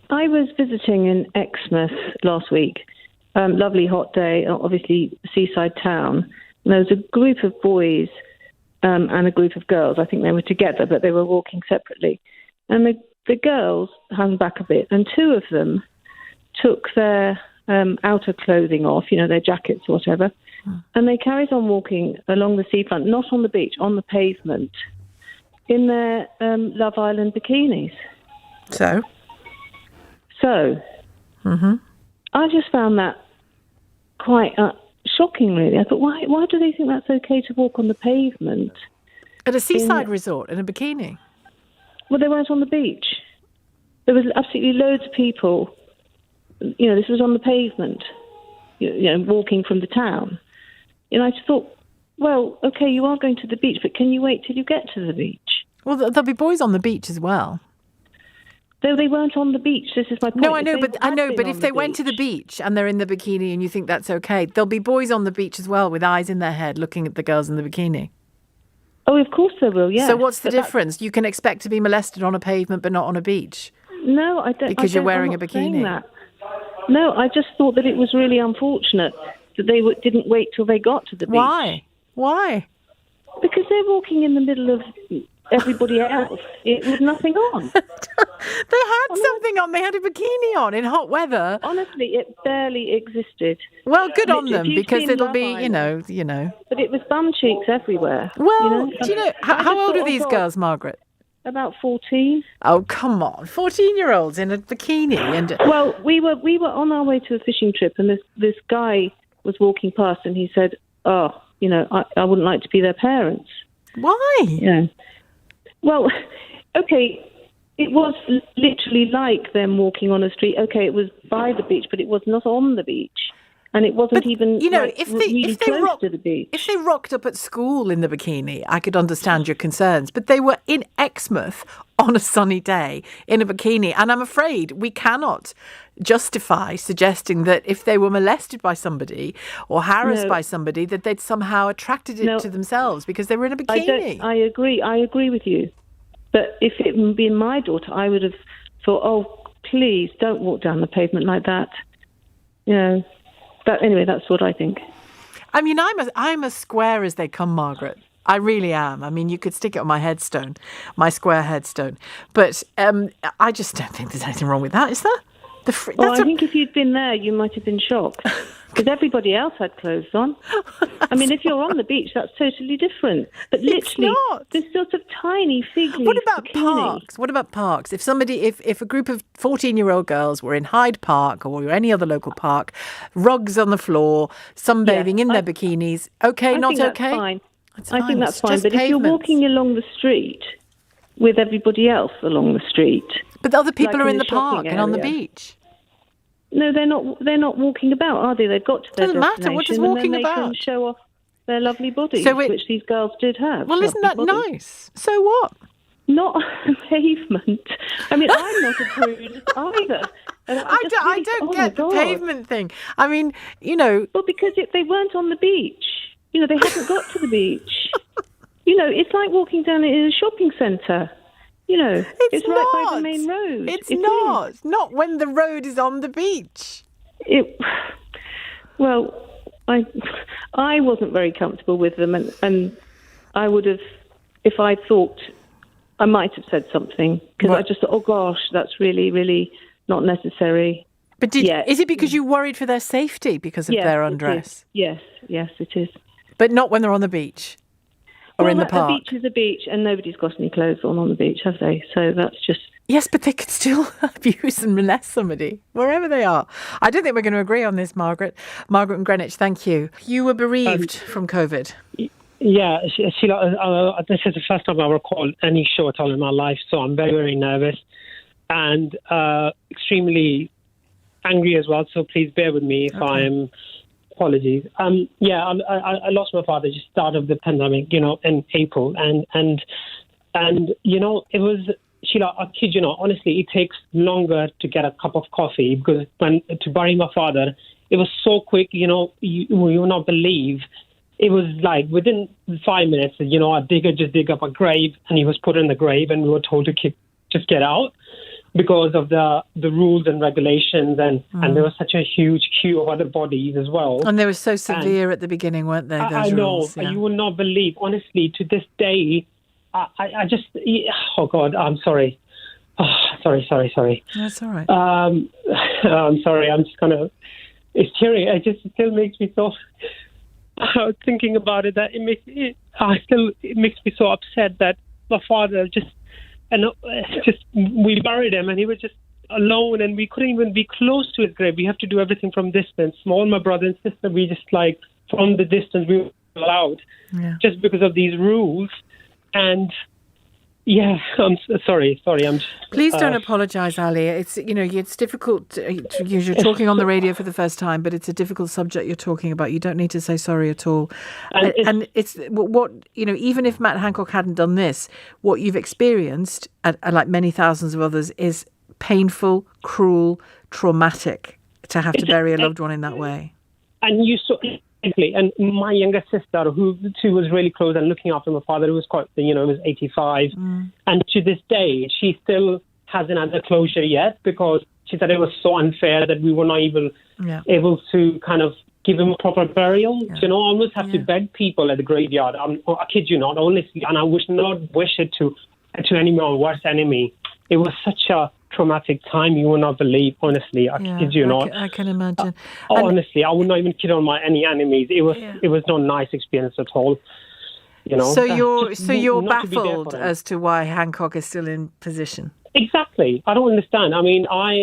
I was visiting in Exmouth last week. Lovely hot day, obviously seaside town. And there was a group of boys and a group of girls. I think they were together, but they were walking separately. And the girls hung back a bit, and two of them took their outer clothing off, their jackets or whatever, and they carried on walking along the seafront, not on the beach, on the pavement, in their Love Island bikinis. So? I just found that quite shocking, really. I thought, why do they think that's okay to walk on the pavement? At a seaside resort in a bikini? Well, they weren't on the beach. There was absolutely loads of people. This was on the pavement, walking from the town. I just thought, well, okay, you are going to the beach, but can you wait till you get to the beach? Well, there'll be boys on the beach as well. Though they weren't on the beach. This is my point. No, I know, but if they went to the beach and they're in the bikini and you think that's okay, there'll be boys on the beach as well with eyes in their head looking at the girls in the bikini. Oh, of course there will, yeah. So what's the difference? You can expect to be molested on a pavement but not on a beach? No, I don't. Because you're wearing a bikini. No, I just thought that it was really unfortunate that they didn't wait till they got to the beach. Why? Because they're walking in the middle of everybody else with nothing on. They had something on. They had a bikini on in hot weather. Honestly, it barely existed. Well, good on them, because it'll be, you know. But it was bum cheeks everywhere. Well, do you know, how old are these girls, Margaret? About 14. Oh, come on. 14-year-olds in a bikini. Well, we were on our way to a fishing trip, and this guy was walking past, and he said, I wouldn't like to be their parents. Why? Yeah. Well, okay, it was literally like them walking on a street. Okay, it was by the beach, but it was not on the beach. And it wasn't even really close to the beach. If they rocked up at school in the bikini, I could understand your concerns. But they were in Exmouth on a sunny day in a bikini. And I'm afraid we cannot justify suggesting that if they were molested by somebody or harassed by somebody, that they'd somehow attracted it to themselves because they were in a bikini. I agree with you. But if it had been my daughter, I would have thought, oh, please don't walk down the pavement like that. But anyway, that's what I think. I mean, I'm as square as they come, Margaret. I really am. I mean, you could stick it on my headstone, my square headstone. But I just don't think there's anything wrong with that, is there? I think if you'd been there, you might have been shocked. Because everybody else had clothes on. I mean, if you're on the beach, that's totally different. But literally, this sort of tiny fig leaf What about bikini. parks? What about parks? If a group of 14-year-old girls were in Hyde Park or any other local park, rugs on the floor, sunbathing in their bikinis, okay, not think okay? That's fine. That's I fine. think that's It's fine. just But if you're pavements. walking along the street with everybody else along the street... But the other people like are in in the the shopping park and on the area. beach. No, they're not. They're not walking about, are they? They've got to their Doesn't destination. matter. What does and walking then they about? can show off their lovely bodies, So which these girls did have. Well, isn't that lovely bodies. nice? So what? Not a pavement. I mean, I'm not a prude either. I don't get the pavement thing. I mean, Well, because they weren't on the beach. They hadn't got to the beach. It's like walking down in a shopping centre. It's right by the main road. It's not. Not when the road is on the beach. Well, I wasn't very comfortable with them, and I would have, if I thought, I might have said something, because I just thought, oh gosh, that's really, really not necessary. But is it because you worried for their safety because of their undress? Yes, it is. But not when they're on the beach or in the park? A beach is a beach, and nobody's got any clothes on the beach, have they? So that's just... Yes, but they could still abuse and molest somebody, wherever they are. I don't think we're going to agree on this, Margaret. Margaret in Greenwich, thank you. You were bereaved from COVID. Yeah, Sheila, this is the first time I recall any show at all in my life, so I'm very, very nervous and extremely angry as well, so please bear with me if I'm... Apologies. I lost my father just start of the pandemic, in April, and it was, Sheila, I kid you not, honestly, it takes longer to get a cup of coffee because to bury my father, it was so quick, you will not believe. It was like within 5 minutes, a digger just dig up a grave and he was put in the grave and we were told to just get out. because of the rules and regulations, and there was such a huge queue of other bodies as well. And they were so severe at the beginning, weren't they? I know. Yeah. You will not believe, honestly, to this day, I just, oh God, I'm sorry. Oh, sorry. That's all right. I'm sorry. I'm just it's teary. It still makes me so, thinking about it, that it makes me so upset that my father we buried him and he was just alone, and we couldn't even be close to his grave. We have to do everything from distance. All my brother and sister, we just from the distance we were allowed, just because of these rules. And yeah, I'm sorry. Please don't apologise, Ali. It's it's difficult. You're talking on the radio for the first time, but it's a difficult subject you're talking about. You don't need to say sorry at all. And it's what even if Matt Hancock hadn't done this, what you've experienced, like many thousands of others, is painful, cruel, traumatic to have to bury a loved one in that way. And you saw. And my younger sister, who was really close and looking after my father, who was quite, was 85. And to this day, she still hasn't had the closure yet, because she said it was so unfair that we were not even able to kind of give him a proper burial. I almost have to beg people at the graveyard. I kid you not, honestly, and I wish it to any more worst enemy. It was such a traumatic time, you will not believe, honestly. I kid you not. I can imagine. Honestly, I would not even kid on any enemies. It was not a nice experience at all. So you're baffled as to why Hancock is still in position. Exactly. I don't understand. I mean, I'm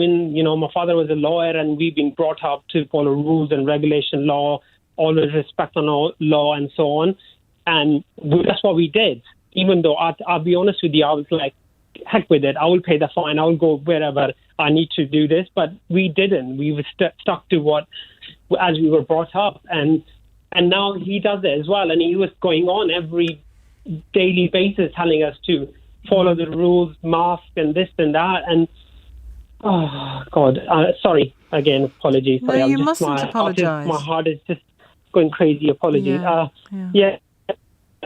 in. My father was a lawyer, and we've been brought up to follow rules and regulation law, always respect on law and so on, and that's what we did. Even though I'll be honest with you, I was like, heck with it. I will pay the fine. I will go wherever I need to do this. But we didn't. We were stuck to what, as we were brought up. And now he does it as well. And he was going on every daily basis telling us to follow the rules, mask and this and that. And, oh, God. Sorry. Again, apologies. No, you mustn't apologise. My heart is just going crazy. Apologies.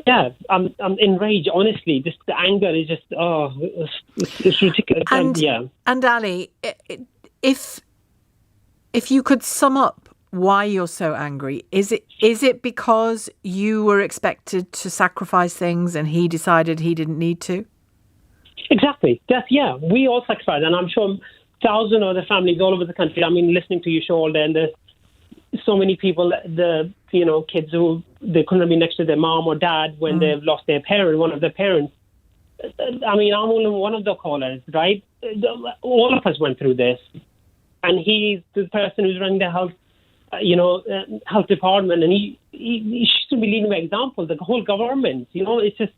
Yeah, I'm enraged, honestly. The anger is just, it's ridiculous. And Ali, if you could sum up why you're so angry, is it because you were expected to sacrifice things and he decided he didn't need to? Exactly. We all sacrifice, and I'm sure thousands of other families all over the country. I mean, listening to your show all day, and there's so many people, kids who they couldn't be next to their mom or dad when they've lost one of their parents. I mean, I'm only one of the callers, right? All of us went through this, and he's the person who's running the health, health department, and he should be leading by example. The whole government, it's just,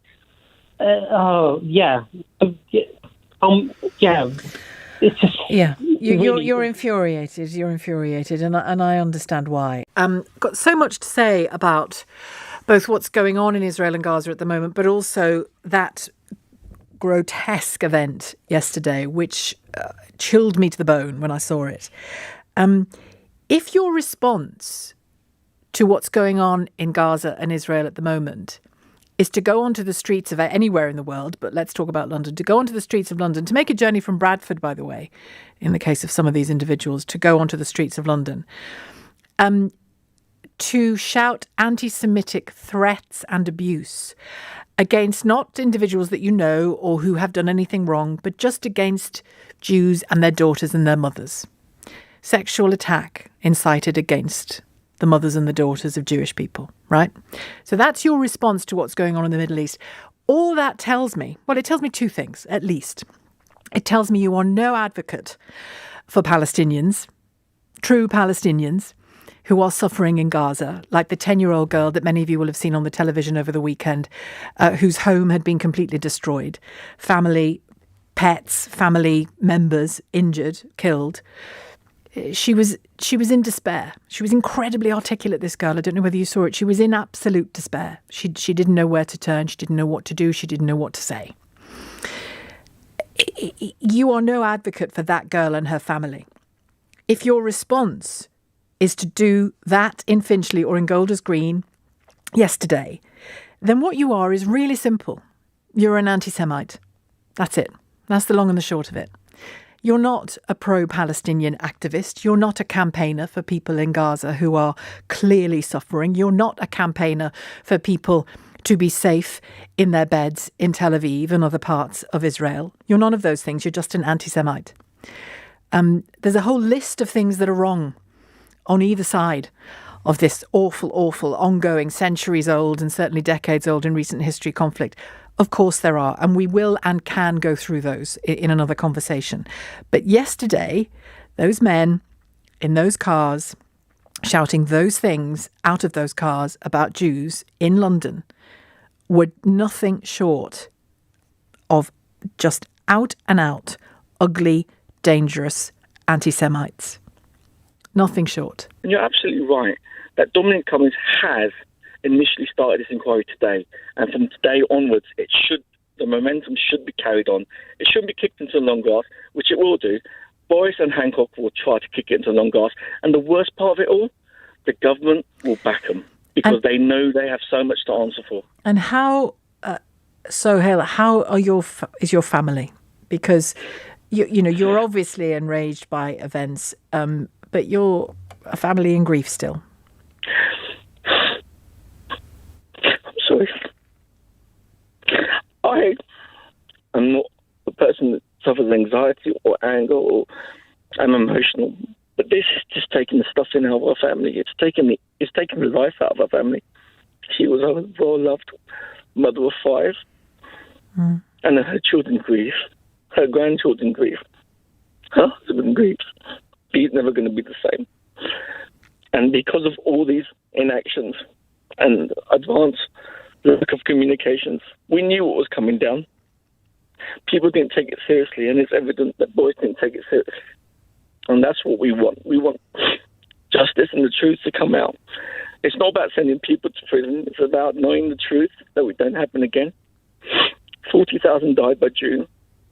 It's just you're infuriated. You're infuriated, and I understand why. Got so much to say about both what's going on in Israel and Gaza at the moment, but also that grotesque event yesterday, which chilled me to the bone when I saw it. If your response to what's going on in Gaza and Israel at the moment is to go onto the streets of anywhere in the world, but let's talk about London, to go onto the streets of London, to make a journey from Bradford, by the way, in the case of some of these individuals, to go onto the streets of London, to shout anti-Semitic threats and abuse against not individuals that you know or who have done anything wrong, but just against Jews and their daughters and their mothers. Sexual attack incited against the mothers and the daughters of Jewish people, right? So that's your response to what's going on in the Middle East. All that tells me, well, it tells me two things, at least. It tells me you are no advocate for Palestinians, true Palestinians, who are suffering in Gaza, like the 10-year-old girl that many of you will have seen on the television over the weekend, whose home had been completely destroyed. Family, pets, family members injured, killed. She was in despair. She was incredibly articulate, this girl. I don't know whether you saw it. She was in absolute despair. She didn't know where to turn. She didn't know what to do. She didn't know what to say. You are no advocate for that girl and her family. If your response is to do that in Finchley or in Golders Green yesterday, then what you are is really simple. You're an anti-Semite. That's it. That's the long and the short of it. You're not a pro-Palestinian activist. You're not a campaigner for people in Gaza who are clearly suffering. You're not a campaigner for people to be safe in their beds in Tel Aviv and other parts of Israel. You're none of those things. You're just an anti-Semite. There's a whole list of things that are wrong on either side of this awful, awful, ongoing, centuries-old and certainly decades-old in recent history conflict. Of course there are, and we will and can go through those in another conversation. But yesterday, those men in those cars shouting those things out of those cars about Jews in London were nothing short of just out and out, ugly, dangerous anti-Semites. Nothing short. And you're absolutely right that Dominic Cummings has initially started this inquiry today, and from today onwards, the momentum should be carried on. It shouldn't be kicked into the long grass, which it will do. Boris and Hancock will try to kick it into the long grass, and the worst part of it all, the government will back them because they know they have so much to answer for. And how, Sohail, how are is your family? Because you're obviously enraged by events, but you're a family in grief still. Sorry. I am not a person that suffers anxiety or anger or I'm emotional, but this is just taking the stuff in out of our family. It's taking the life out of our family. She was a well-loved mother of 5, and her children grieve, her grandchildren grieve, her husband grieves. He's never going to be the same. And because of all these inactions and advanced lack of communications, we knew what was coming down. People didn't take it seriously, and it's evident that boys didn't take it seriously. And that's what we want. We want justice and the truth to come out. It's not about sending people to prison. It's about knowing the truth that it don't happen again. 40,000 died by June.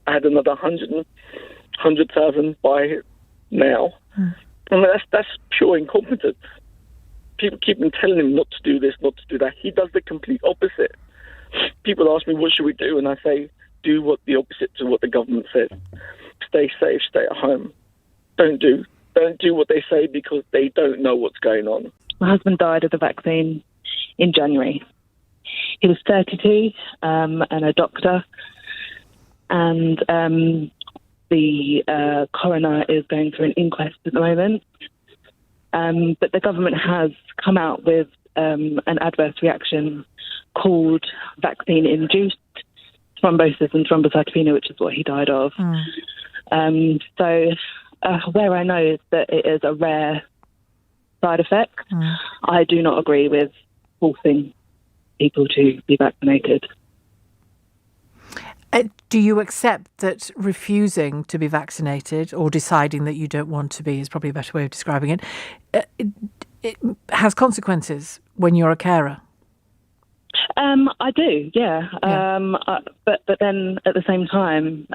I had another 100,000 by now. And that's pure incompetence. People keep on telling him not to do this, not to do that. He does the complete opposite. People ask me, what should we do? And I say, do what the opposite to what the government says. Stay safe, stay at home. Don't do what they say because they don't know what's going on. My husband died of the vaccine in January. He was 32 and a doctor. And the coroner is going through an inquest at the moment. But the government has come out with an adverse reaction called vaccine-induced thrombosis and thrombocytopenia, which is what he died of. So where I know is that it is a rare side effect, I do not agree with forcing people to be vaccinated. Do you accept that refusing to be vaccinated or deciding that you don't want to be is probably a better way of describing it, it has consequences when you're a carer? I do, yeah. But then at the same time,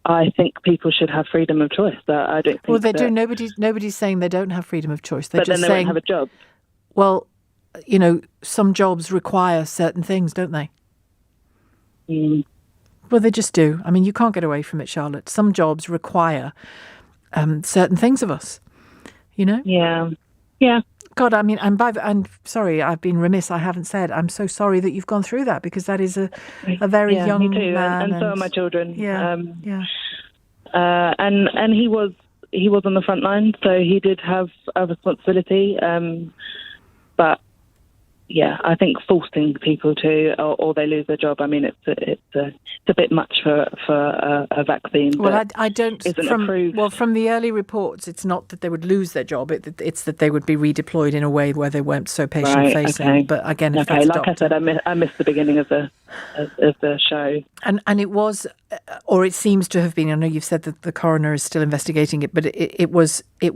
I think people should have freedom of choice. I don't think. Well, they do. Nobody's saying they don't have freedom of choice. They're but just then they saying, won't have a job. Well, some jobs require certain things, don't they? Well, they just do. I mean, you can't get away from it, Charlotte. Some jobs require certain things of us, Yeah. God, I mean, I'm sorry, I've been remiss. I haven't said. I'm so sorry that you've gone through that because that is a very young me too, man. And so are my children. Yeah, and he was on the front line, so he did have a responsibility. But yeah, I think forcing people to, or they lose their job. I mean, it's a bit much for a vaccine. Well, I don't. Isn't approved. Well, from the early reports, it's not that they would lose their job. It's that they would be redeployed in a way where they weren't so patient facing. Okay. But again, if okay, that's like I said, I missed the beginning of the show. And it was, or it seems to have been. I know you've said that the coroner is still investigating it, but it was a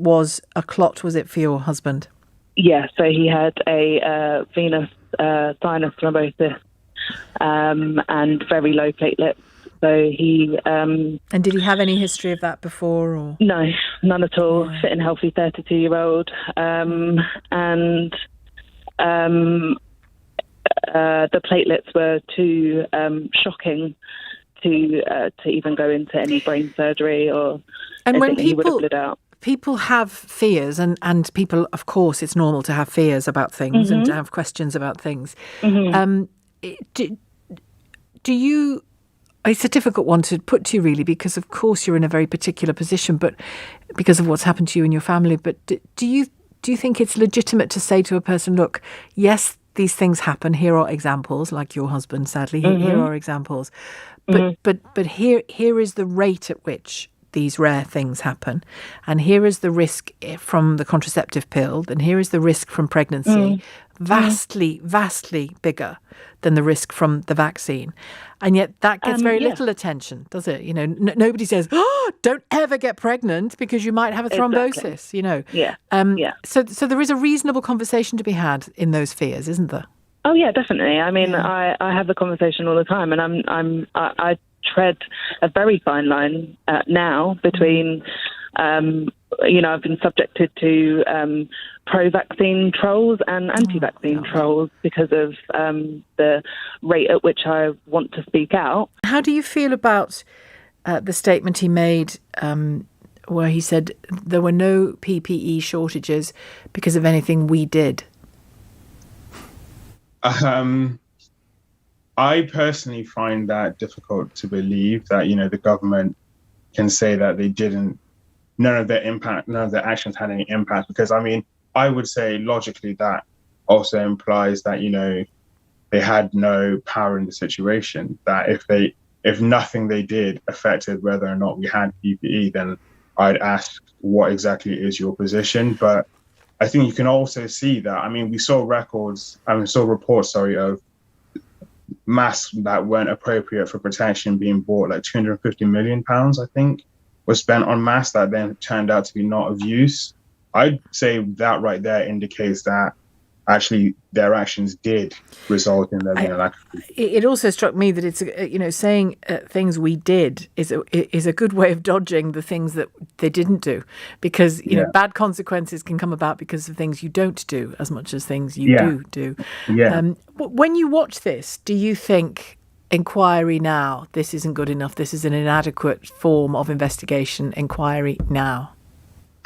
clot. Was it for your husband? Yeah, so he had a venous sinus thrombosis and very low platelets. So he... and did he have any history of that before? Or? No, none at all. Yeah. Fit and healthy 32-year-old. And the platelets were too shocking to even go into any brain surgery, or And I when think he would have bled out. people have fears, and people, of course, it's normal to have fears about things and to have questions about things. Do you? It's a difficult one to put to you, really, because of course you're in a very particular position, but because of what's happened to you and your family. But do you think it's legitimate to say to a person, look, yes, these things happen. Here are examples, like your husband, sadly. Here are examples, but here is the rate at which these rare things happen, and here is the risk from the contraceptive pill, and here is the risk from pregnancy, vastly bigger than the risk from the vaccine. And yet that gets very little attention, does it? Nobody says, oh, don't ever get pregnant because you might have a thrombosis, So there is a reasonable conversation to be had in those fears, isn't there? Oh, yeah, definitely. I mean, I have the conversation all the time, and I tread a very fine line now between, I've been subjected to pro-vaccine trolls and anti-vaccine trolls because of the rate at which I want to speak out. How do you feel about the statement he made where he said there were no PPE shortages because of anything we did? I personally find that difficult to believe that, the government can say that they didn't, none of their actions had any impact, because, I would say logically that also implies that, they had no power in the situation, that if nothing they did affected whether or not we had PPE, then I'd ask, what exactly is your position? But I think you can also see that, we saw reports, of masks that weren't appropriate for protection being bought, like £250 million, I think, was spent on masks that then turned out to be not of use. I'd say that right there indicates that actually their actions did result in there being a lack of. It also struck me that it's, saying things we did is a good way of dodging the things that they didn't do, because bad consequences can come about because of things you don't do as much as things you do. Yeah. When you watch this, do you think inquiry now, this isn't good enough, this is an inadequate form of investigation, inquiry now?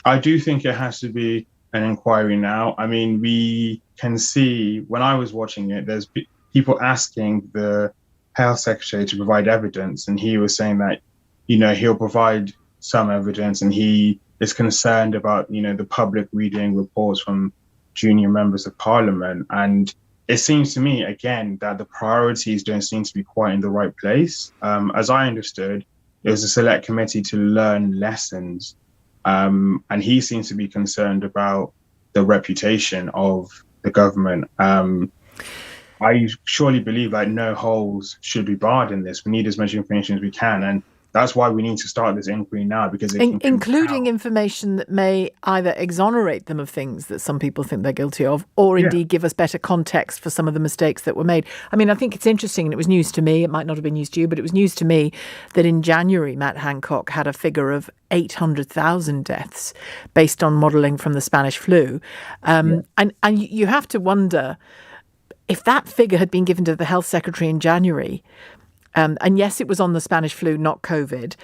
I do think it has to be an inquiry now. We can see, when I was watching it, there's people asking the health secretary to provide evidence, and he was saying that, he'll provide some evidence, and he is concerned about, the public reading reports from junior members of parliament. And it seems to me, again, that the priorities don't seem to be quite in the right place. As I understood, it was a select committee to learn lessons. And he seems to be concerned about the reputation of the government. I surely believe that no holes should be barred in this. We need as much information as we can. And that's why we need to start this inquiry now, because including information that may either exonerate them of things that some people think they're guilty of, or indeed give us better context for some of the mistakes that were made. I think it's interesting, and it was news to me. It might not have been news to you, but it was news to me that in January, Matt Hancock had a figure of 800,000 deaths based on modelling from the Spanish flu. And you have to wonder, if that figure had been given to the health secretary in January, and yes, it was on the Spanish flu, not COVID,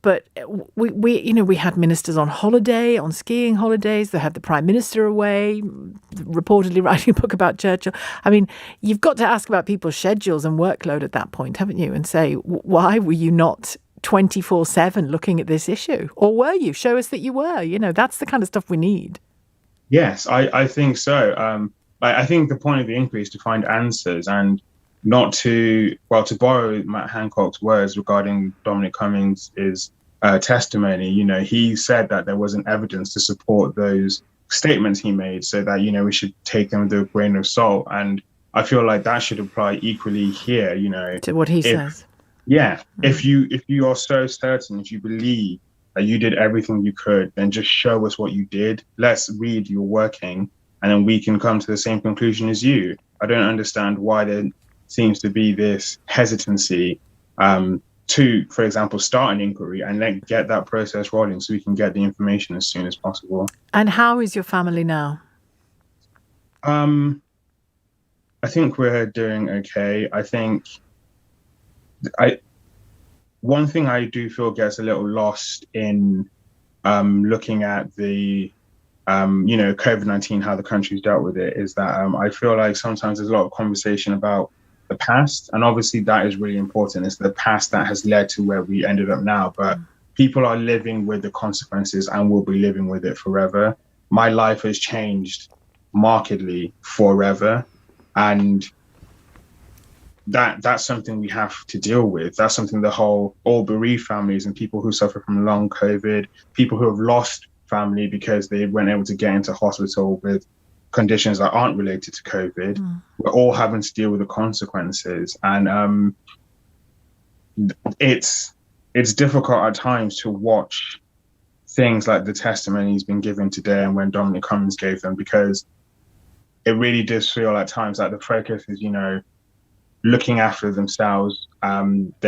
but we had ministers on holiday, on skiing holidays. They had the Prime Minister away, reportedly writing a book about Churchill. You've got to ask about people's schedules and workload at that point, haven't you? And say, why were you not 24/7 looking at this issue? Or were you? Show us that you were. That's the kind of stuff we need. Yes, I think so. I think the point of the inquiry is to find answers, and not to borrow Matt Hancock's words regarding Dominic Cummings' testimony. He said that there wasn't evidence to support those statements he made, so that, we should take them with a grain of salt. And I feel like that should apply equally here, to what he says. Yeah. Mm-hmm. If you are so certain, if you believe that you did everything you could, then just show us what you did. Let's read your working, and then we can come to the same conclusion as you. I don't understand why there seems to be this hesitancy to, for example, start an inquiry and then get that process rolling so we can get the information as soon as possible. And how is your family now? I think we're doing okay. I think one thing I do feel gets a little lost in looking at the COVID-19, how the country's dealt with it, is that I feel like sometimes there's a lot of conversation about the past, and obviously that is really important. It's the past that has led to where we ended up now, but people are living with the consequences and will be living with it forever. My life has changed markedly forever, and that's something we have to deal with. That's something all bereaved families and people who suffer from long COVID, people who have lost family because they weren't able to get into hospital with conditions that aren't related to COVID. We're all having to deal with the consequences, and it's difficult at times to watch things like the testimonies being given today and when Dominic Cummings gave them, because it really does feel at times like the focus is, looking after themselves. I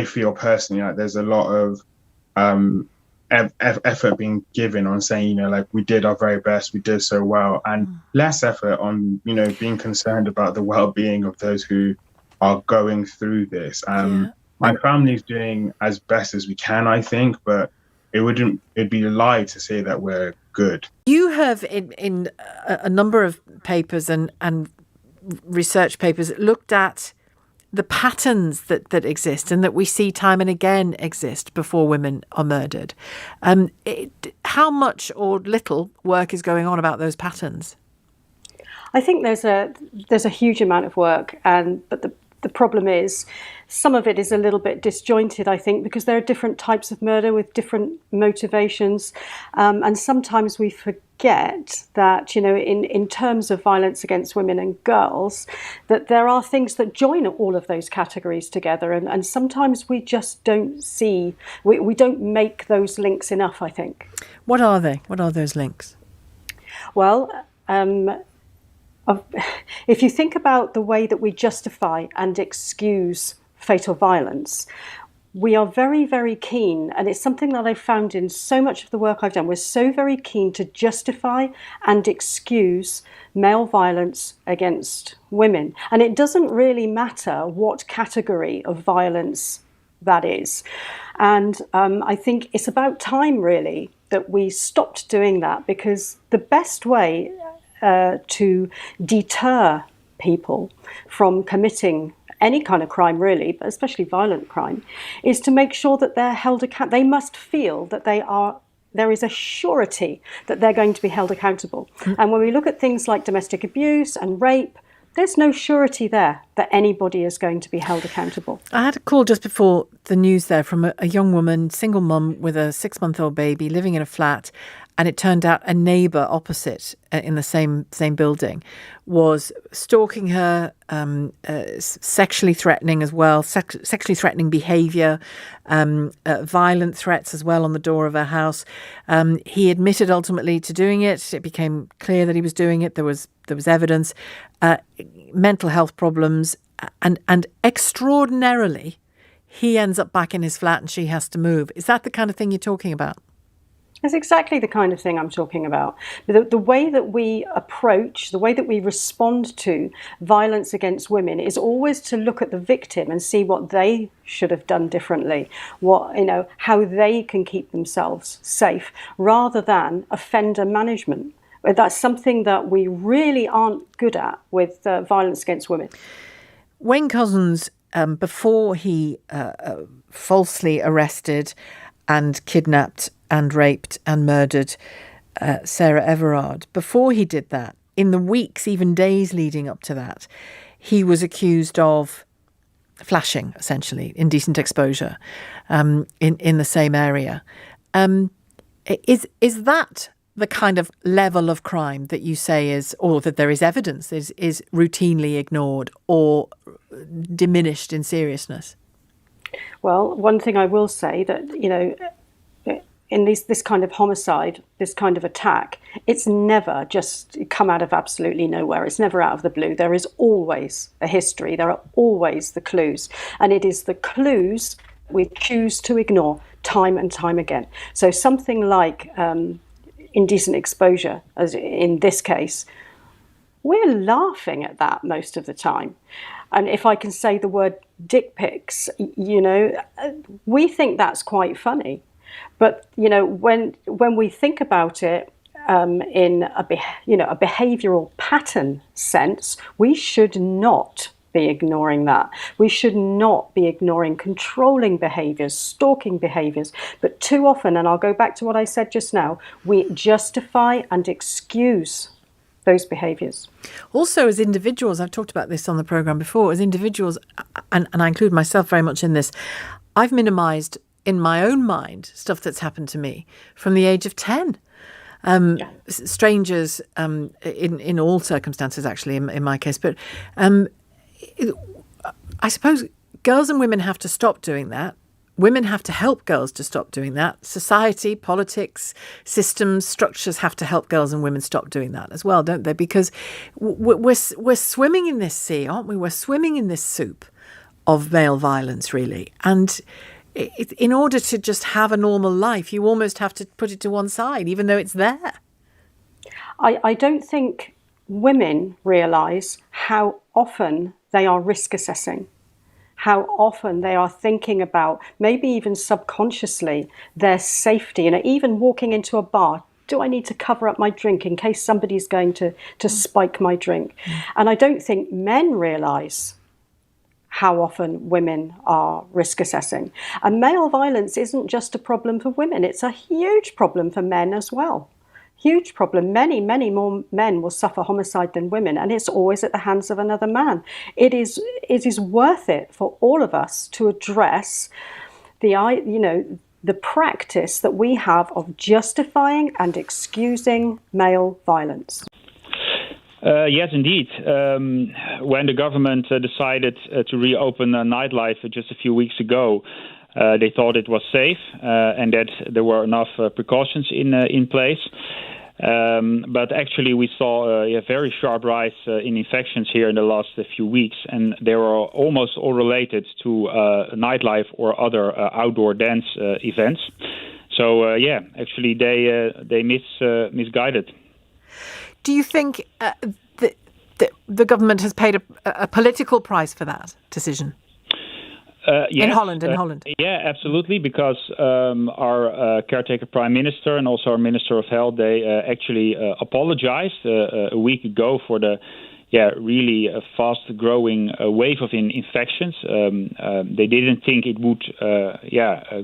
feel personally like there's a lot of effort being given on saying, we did our very best, we did so well, and less effort on, being concerned about the well-being of those who are going through this. My family's doing as best as we can, I think, but it'd be a lie to say that we're good. You have in a number of papers and research papers looked at the patterns that exist and that we see time and again exist before women are murdered. How much or little work is going on about those patterns? I think there's a huge amount of work, but the problem is some of it is a little bit disjointed, I think, because there are different types of murder with different motivations. And sometimes we forget that, in terms of violence against women and girls, that there are things that join all of those categories together. And sometimes we just don't see, we don't make those links enough, I think. What are they? What are those links? Well, if you think about the way that we justify and excuse fatal violence, we are very, very keen, and it's something that I've found in so much of the work I've done, we're so very keen to justify and excuse male violence against women. And it doesn't really matter what category of violence that is. And I think it's about time, really, that we stopped doing that, because the best way to deter people from committing any kind of crime, really, but especially violent crime, is to make sure that they're held accountable. They must feel that there is a surety that they're going to be held accountable. And when we look at things like domestic abuse and rape, there's no surety there that anybody is going to be held accountable. I had a call just before the news there from a young woman, single mum with a 6-month-old baby, living in a flat. And it turned out a neighbour opposite in the same building was stalking her, sexually threatening as well, sexually threatening behaviour, violent threats as well on the door of her house. He admitted ultimately to doing it. It became clear that he was doing it. There was evidence, mental health problems, and extraordinarily, he ends up back in his flat and she has to move. Is that the kind of thing you're talking about? That's exactly the kind of thing I'm talking about. The way that we approach, the way that we respond to violence against women is always to look at the victim and see what they should have done differently, how they can keep themselves safe, rather than offender management. That's something that we really aren't good at with violence against women. Wayne Couzens, before he falsely arrested and kidnapped and raped and murdered Sarah Everard, before he did that, in the weeks, even days leading up to that, he was accused of flashing, essentially, indecent exposure in the same area. Is that the kind of level of crime that you say is, or that there is evidence is routinely ignored or diminished in seriousness? Well, one thing I will say that, in this kind of homicide, this kind of attack, it's never just come out of absolutely nowhere. It's never out of the blue. There is always a history. There are always the clues. And it is the clues we choose to ignore time and time again. So something like indecent exposure, as in this case, we're laughing at that most of the time. And if I can say the word dick pics, we think that's quite funny. But, when we think about it in a behavioural pattern sense, we should not be ignoring that. We should not be ignoring controlling behaviours, stalking behaviours. But too often, and I'll go back to what I said just now, we justify and excuse those behaviours. Also, as individuals, I've talked about this on the programme before, as individuals, and I include myself very much in this, I've minimised in my own mind stuff that's happened to me from the age of 10. Strangers, in all circumstances, actually, in my case. But I suppose girls and women have to stop doing that. Women have to help girls to stop doing that. Society, politics, systems, structures have to help girls and women stop doing that as well, don't they? Because we're swimming in this sea, aren't we? We're swimming in this soup of male violence, really. And in order to just have a normal life, you almost have to put it to one side, even though it's there. I don't think women realise how often they are risk assessing, how often they are thinking about, maybe even subconsciously, their safety. Even walking into a bar, do I need to cover up my drink in case somebody's going to spike my drink? And I don't think men realise how often women are risk assessing. And male violence isn't just a problem for women, it's a huge problem for men as well. Huge problem. Many, many more men will suffer homicide than women, and it's always at the hands of another man. It is worth it for all of us to address the practice that we have of justifying and excusing male violence. Yes, indeed. When the government decided to reopen nightlife just a few weeks ago, they thought it was safe and that there were enough precautions in place. But actually, we saw a very sharp rise in infections here in the last few weeks, and they were almost all related to nightlife or other outdoor dance events. So, actually, they misguided. Do you think the government has paid a political price for that decision? Yes, in Holland. Yeah, absolutely, because our caretaker prime minister and also our minister of health, they actually apologized a week ago for the really fast-growing wave of infections. They didn't think it would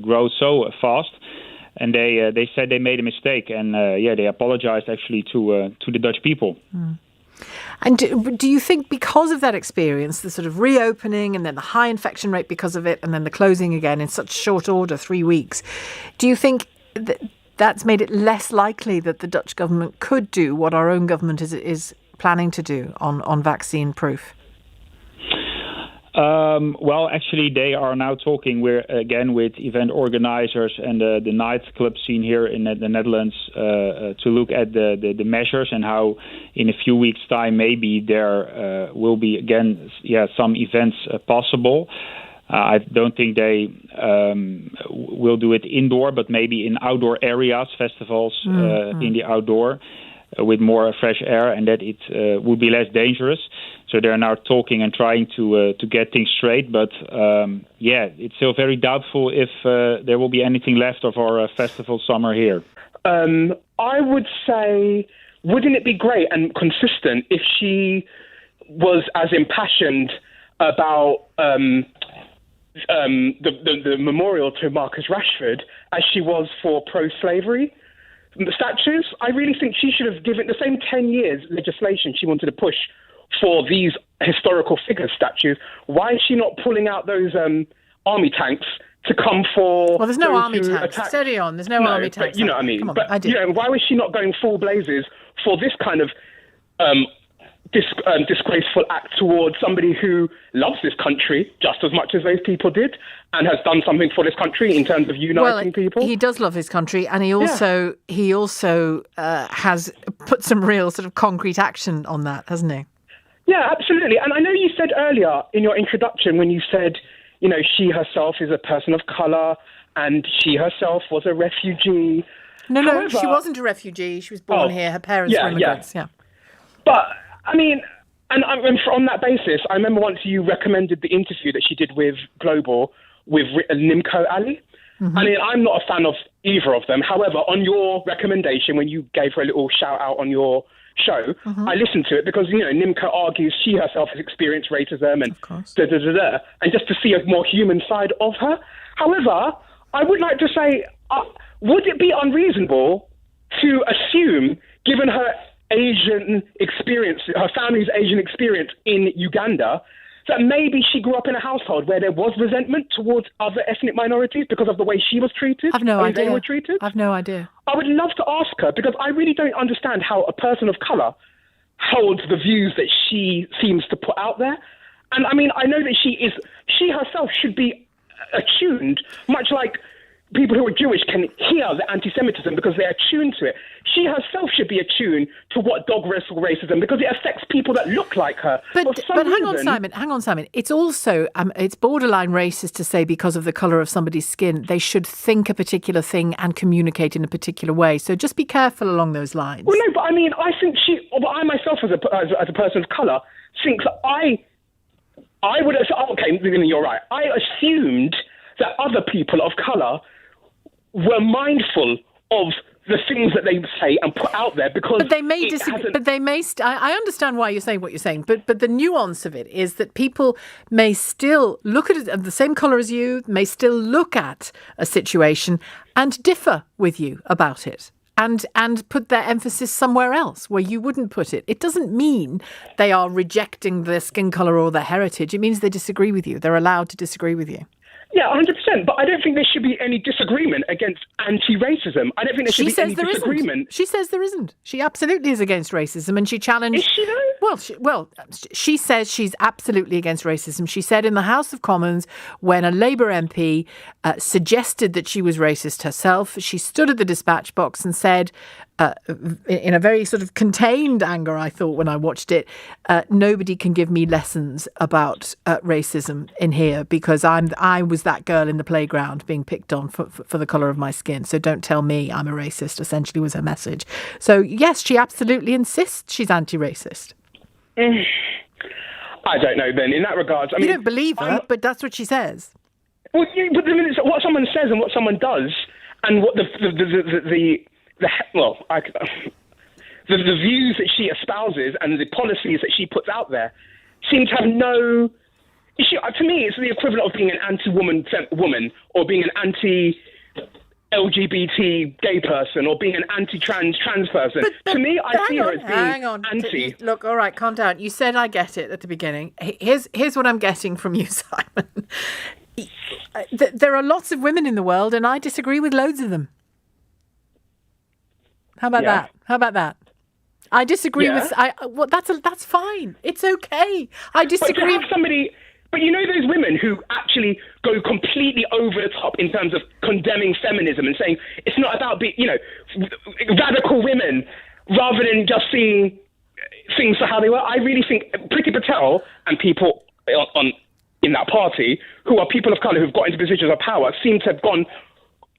grow so fast. And they said they made a mistake, and they apologized actually to the Dutch people. Mm. And do you think because of that experience, the sort of reopening and then the high infection rate because of it, and then the closing again in such short order, 3 weeks, do you think that's made it less likely that the Dutch government could do what our own government is planning to do on vaccine proof? Well, actually, they are now talking with event organizers and the nightclub scene here in the Netherlands to look at the measures and how in a few weeks' time maybe there will be again some events possible. I don't think they will do it indoor, but maybe in outdoor areas, festivals in the outdoor with more fresh air, and that it would be less dangerous. So they're now talking and trying to get things straight, but it's still very doubtful if there will be anything left of our festival summer here. I would say, wouldn't it be great and consistent if she was as impassioned about the memorial to Marcus Rashford as she was for pro-slavery statues? I really think she should have given the same 10 years legislation she wanted to push for these historical figure statues. Why is she not pulling out those army tanks to come for? Well, there's no army tanks. Steady on. There's no army tanks. You know what I mean. Come on, but I do. Why was she not going full blazes for this kind of disgraceful act towards somebody who loves this country just as much as those people did and has done something for this country in terms of uniting people? He does love his country, and he also has put some real sort of concrete action on that, hasn't he? Yeah, absolutely. And I know you said earlier in your introduction when you said, she herself is a person of colour and she herself was a refugee. No, she wasn't a refugee. She was born here. Her parents were immigrants. Yeah. But, I mean, on that basis, I remember once you recommended the interview that she did with Global with Nimco Ali. Mm-hmm. I mean, I'm not a fan of either of them. However, on your recommendation, when you gave her a little shout out on your show, I listened to it because, Nimco argues she herself has experienced racism and and just to see a more human side of her. However, I would like to say, would it be unreasonable to assume, given her Asian experience, her family's Asian experience in Uganda, that maybe she grew up in a household where there was resentment towards other ethnic minorities because of the way she was treated? I've no idea. They were treated? I've no idea. I would love to ask her, because I really don't understand how a person of colour holds the views that she seems to put out there. And I mean, I know that she herself should be attuned, much like people who are Jewish can hear the anti-Semitism because they're attuned to it. She herself should be attuned to what dog whistle racism, because it affects people that look like her. But hang on, Simon. It's also, it's borderline racist to say because of the colour of somebody's skin, they should think a particular thing and communicate in a particular way. So just be careful along those lines. Well, no, but I mean, I think I myself as a person of colour think that I would, okay, you're right. I assumed that other people of colour were mindful of the things that they say and put out there, because but they may disagree. But they may. I understand why you're saying what you're saying. But the nuance of it is that people may still look at it of the same colour as you, may still look at a situation and differ with you about it, and put their emphasis somewhere else where you wouldn't put it. It doesn't mean they are rejecting their skin colour or their heritage. It means they disagree with you. They're allowed to disagree with you. Yeah, 100%. But I don't think there should be any disagreement against anti-racism. I don't think there should be any disagreement. She says there isn't. She absolutely is against racism, and she challenged... Is she though? She says she's absolutely against racism. She said in the House of Commons, when a Labour MP suggested that she was racist herself, she stood at the dispatch box and said, in a very sort of contained anger, I thought when I watched it, nobody can give me lessons about racism in here, because I was that girl in the playground being picked on for the colour of my skin. So don't tell me I'm a racist, essentially was her message. So yes, she absolutely insists she's anti-racist. I don't know then, in that regard. I mean, you don't believe her, but that's what she says. Well, but what someone says and what someone does, and what the views that she espouses and the policies that she puts out there seem to have no issue. To me, it's the equivalent of being an anti-woman or being an anti-LGBT gay person or being an anti-trans person. But to me, I see her as being anti. Look, all right, calm down. You said I get it at the beginning. Here's what I'm getting from you, Simon. There are lots of women in the world, and I disagree with loads of them. How about that? How about that? I disagree with. That's fine. It's okay. I disagree. But you know those women who actually go completely over the top in terms of condemning feminism and saying it's not about radical women, rather than just seeing things for how they were. I really think Priti Patel and people in that party who are people of colour who've got into positions of power seem to have gone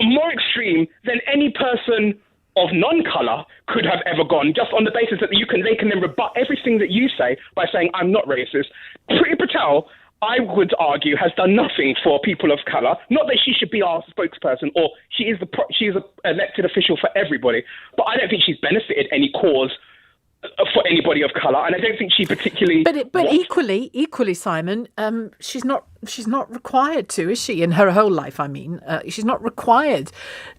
more extreme than any person of non-colour could have ever gone, just on the basis that they can then rebut everything that you say by saying I'm not racist. Priti Patel, I would argue, has done nothing for people of colour. Not that she should be our spokesperson, or she is an elected official for everybody, but I don't think she's benefited any cause for anybody of colour, and I don't think she particularly. But equally, Simon, she's not required to, is she? In her whole life, I mean, she's not required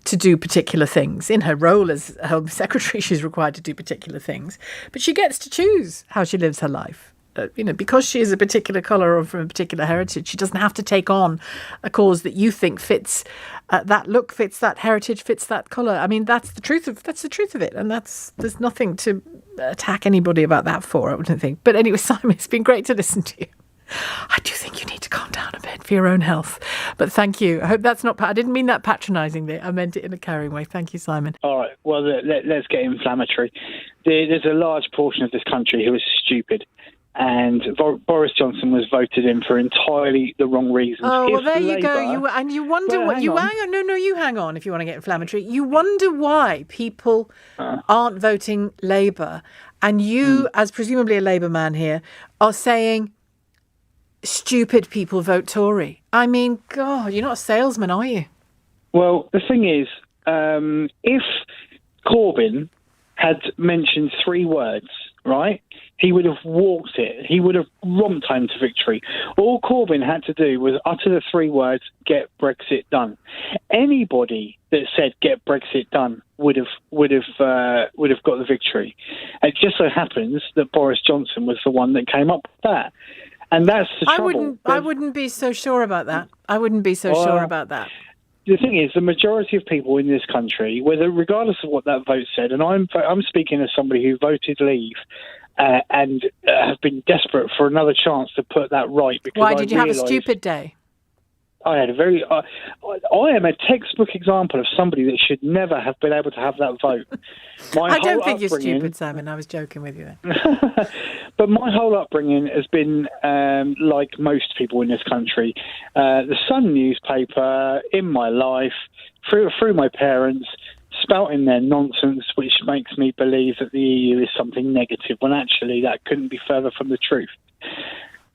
to do particular things. In her role as Home Secretary, she's required to do particular things, but she gets to choose how she lives her life. Because she is a particular colour or from a particular heritage, she doesn't have to take on a cause that you think fits that look, fits that heritage, fits that colour. I mean, that's the truth of it, and there's nothing to attack anybody about that for, I wouldn't think. But anyway, Simon, it's been great to listen to you. I do think you need to calm down a bit for your own health. But thank you. I hope that's not... I didn't mean that patronisingly. I meant it in a caring way. Thank you, Simon. All right. Well, let's get inflammatory. There's a large portion of this country who is stupid. and Boris Johnson was voted in for entirely the wrong reasons. Oh, well, there you go. You wonder what you hang on. No, you hang on. If you want to get inflammatory, you wonder why people aren't voting Labour, and you, as presumably a Labour man here, are saying stupid people vote Tory. I mean, God, you're not a salesman, are you? Well, the thing is, if Corbyn had mentioned 3 words, right, he would have walked it. He would have romped home to victory. All Corbyn had to do was utter the 3 words, get Brexit done. Anybody that said get Brexit done would have got the victory. It just so happens that Boris Johnson was the one that came up with that. And that's the trouble. I wouldn't be so sure about that. I wouldn't be so sure about that. The thing is, the majority of people in this country, regardless of what that vote said, and I'm speaking as somebody who voted Leave and have been desperate for another chance to put that right. Because why did you have a stupid day? I had a very. I am a textbook example of somebody that should never have been able to have that vote. I don't think you're stupid, Simon. I was joking with you then. But my whole upbringing has been like most people in this country. The Sun newspaper in my life, through my parents, spouting their nonsense, which makes me believe that the EU is something negative, when actually that couldn't be further from the truth.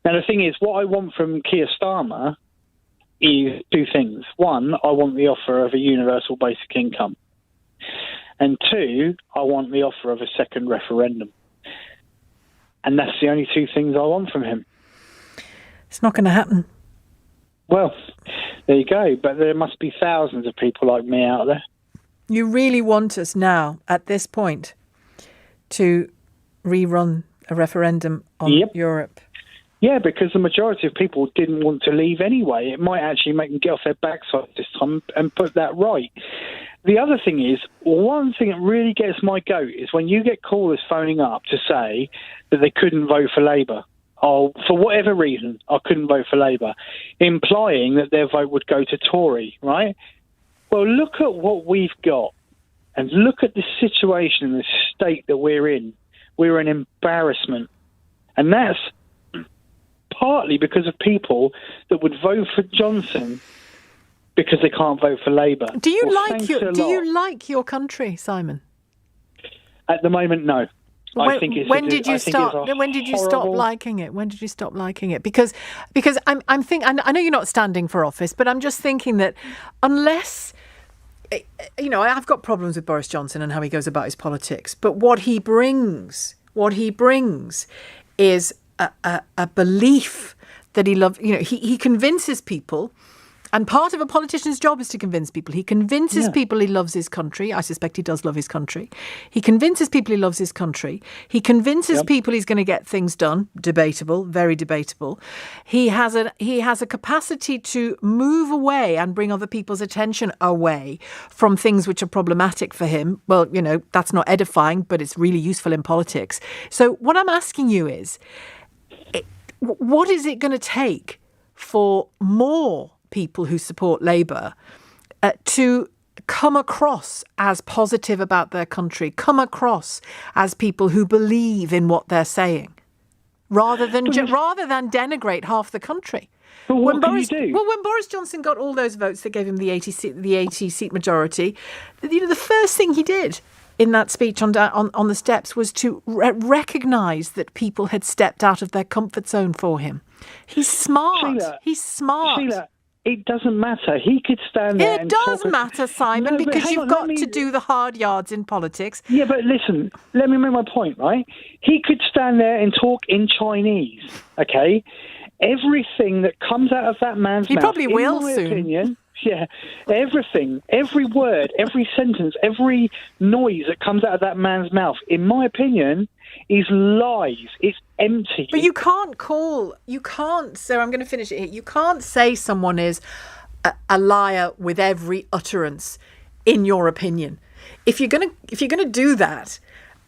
Now, the thing is, what I want from Keir Starmer is 2 things. 1, I want the offer of a universal basic income. And 2, I want the offer of a second referendum. And that's the only 2 things I want from him. It's not going to happen. Well, there you go. But there must be thousands of people like me out there. You really want us now, at this point, to rerun a referendum on Europe? Yeah, because the majority of people didn't want to leave anyway. It might actually make them get off their backside this time and put that right. The other thing is, one thing that really gets my goat is when you get callers phoning up to say that they couldn't vote for Labour. Oh, for whatever reason, I couldn't vote for Labour, implying that their vote would go to Tory, right? Well, look at what we've got and look at the situation and the state that we're in. We're an embarrassment. And that's partly because of people that would vote for Johnson because they can't vote for Labour. Do you like your country, Simon? At the moment, no. When did you stop liking it? When did you stop liking it? Because I'm thinking. I know you're not standing for office, but I'm just thinking that unless, you know, I've got problems with Boris Johnson and how he goes about his politics, but what he brings is a belief that he loves. You know, he convinces people. And part of a politician's job is to convince people. He convinces people he loves his country. I suspect he does love his country. He convinces people he loves his country. He convinces people he's going to get things done. Debatable, very debatable. He has a capacity to move away and bring other people's attention away from things which are problematic for him. Well, you know, that's not edifying, but it's really useful in politics. So what I'm asking you is, what is it going to take for more people who support Labour to come across as positive about their country, come across as people who believe in what they're saying, rather than denigrate half the country? But what can you do? Well, when Boris Johnson got all those votes that gave him the 80 seat majority, you know, the first thing he did in that speech on the steps was to recognise that people had stepped out of their comfort zone for him. He's smart. He's smart. Sheila, it doesn't matter. He could stand there. It does matter, Simon, because you've got to do the hard yards in politics. Yeah, but listen, let me make my point, right? He could stand there and talk in Chinese, okay? Everything that comes out of that man's mouth, he probably will in my soon. opinion, yeah, everything, every word, every sentence, every noise that comes out of that man's mouth, in my opinion, is lies. It's empty. But you can't, so I'm going to finish it here. You can't say someone is a liar with every utterance, in your opinion. If you're going to do that,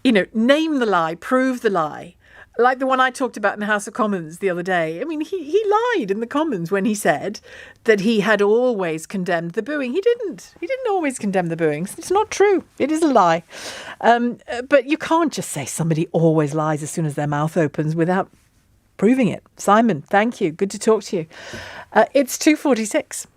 you know, name the lie, prove the lie. Like the one I talked about in the House of Commons the other day. I mean, he lied in the Commons when he said that he had always condemned the booing. He didn't. He didn't always condemn the booing. It's not true. It is a lie. But you can't just say somebody always lies as soon as their mouth opens without proving it. Simon, thank you. Good to talk to you. It's 2:46.